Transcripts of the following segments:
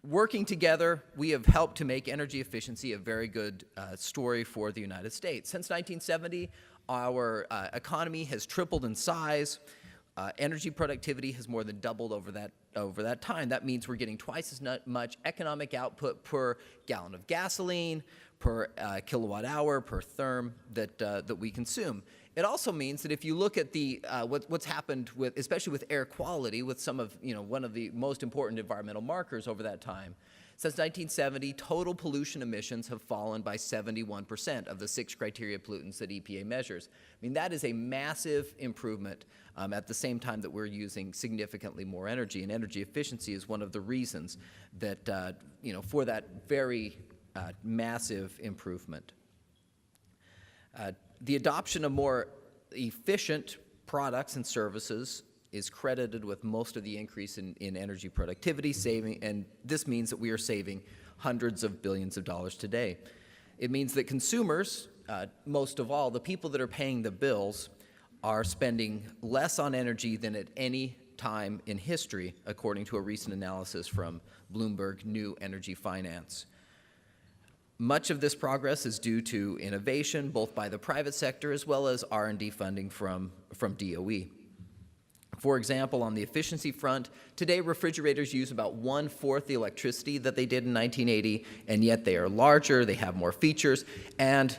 Working together, we have helped to make energy efficiency a very good story for the United States. Since 1970, our economy has tripled in size. Energy productivity has more than doubled over that time. That means we're getting twice as much economic output per gallon of gasoline, per kilowatt hour, per therm that we consume. It also means that if you look at what's happened with, especially with air quality, with some of, one of the most important environmental markers over that time, since 1970, total pollution emissions have fallen by 71% of the 6 criteria pollutants that EPA measures. I mean, that is a massive improvement at the same time that we're using significantly more energy, and energy efficiency is one of the reasons that, for that very massive improvement. The adoption of more efficient products and services is credited with most of the increase in energy productivity saving, and this means that we are saving hundreds of billions of dollars today. It means that consumers, most of all, the people that are paying the bills, are spending less on energy than at any time in history, according to a recent analysis from Bloomberg New Energy Finance. Much of this progress is due to innovation, both by the private sector as well as R&D funding from DOE. For example, on the efficiency front, today refrigerators use about 1/4 the electricity that they did in 1980, and yet they are larger, they have more features, and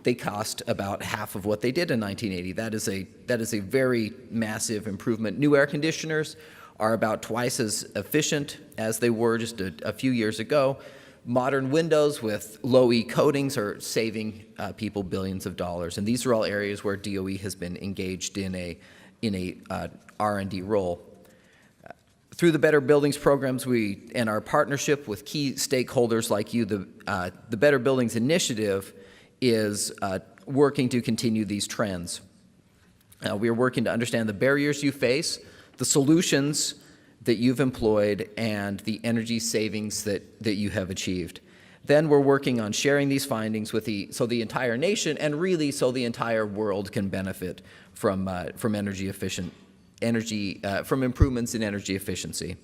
they cost about half of what they did in 1980. That is a very massive improvement. New air conditioners are about twice as efficient as they were just a few years ago. Modern windows with low-E coatings are saving people billions of dollars, and these are all areas where DOE has been engaged in a R&D role. Through the Better Buildings programs and our partnership with key stakeholders like you, the Better Buildings Initiative is working to continue these trends. We are working to understand the barriers you face, the solutions that you've employed, and the energy savings that you have achieved. Then we're working on sharing these findings with so the entire nation, and really so the entire world can benefit from improvements in energy efficiency.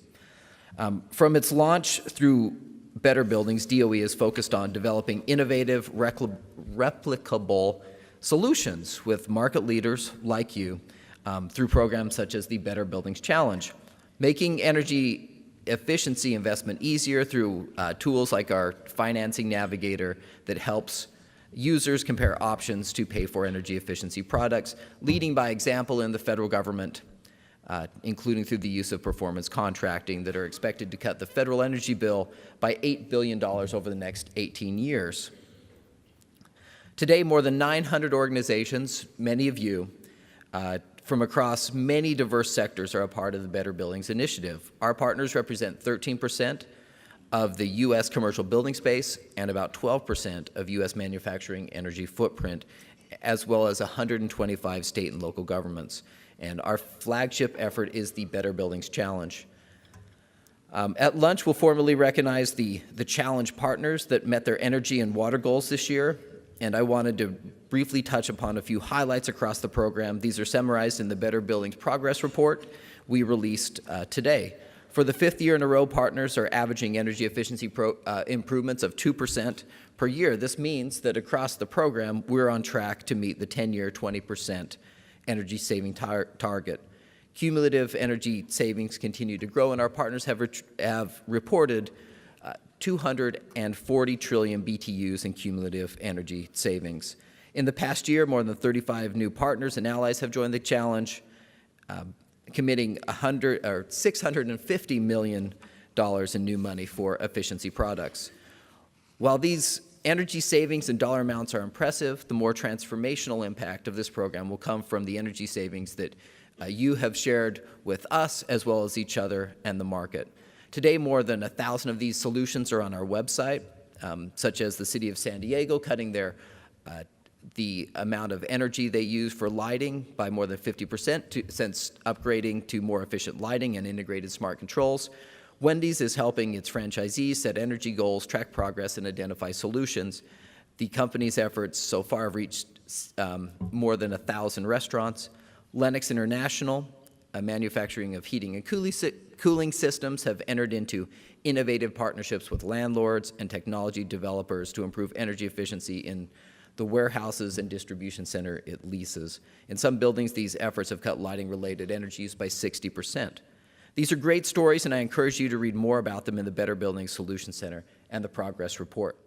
From its launch through Better Buildings, DOE is focused on developing innovative, replicable solutions with market leaders like you through programs such as the Better Buildings Challenge. Making energy efficiency investment easier through tools like our financing navigator that helps users compare options to pay for energy efficiency products, leading by example in the federal government, including through the use of performance contracting that are expected to cut the federal energy bill by $8 billion over the next 18 years. Today, more than 900 organizations, many of you, from across many diverse sectors are a part of the Better Buildings Initiative. Our partners represent 13% of the U.S. commercial building space and about 12% of U.S. manufacturing energy footprint, as well as 125 state and local governments. And our flagship effort is the Better Buildings Challenge. At lunch, we'll formally recognize the challenge partners that met their energy and water goals this year. And I wanted to briefly touch upon a few highlights across the program. These are summarized in the Better Buildings Progress Report we released today. For the 5th year in a row, partners are averaging energy efficiency improvements of 2% per year. This means that across the program, we're on track to meet the 10-year 20% energy saving target. Cumulative energy savings continue to grow, and our partners have reported 240 trillion BTUs in cumulative energy savings. In the past year, more than 35 new partners and allies have joined the challenge, committing $650 million in new money for efficiency products. While these energy savings and dollar amounts are impressive, the more transformational impact of this program will come from the energy savings that you have shared with us as well as each other and the market. Today, more than 1,000 of these solutions are on our website, such as the City of San Diego cutting the amount of energy they use for lighting by more than 50% since upgrading to more efficient lighting and integrated smart controls. Wendy's is helping its franchisees set energy goals, track progress, and identify solutions. The company's efforts so far have reached more than 1,000 restaurants. Lennox International, a manufacturing of heating and cooling systems have entered into innovative partnerships with landlords and technology developers to improve energy efficiency in the warehouses and distribution center it leases. In some buildings, these efforts have cut lighting-related energy use by 60%. These are great stories, and I encourage you to read more about them in the Better Buildings Solution Center and the Progress Report.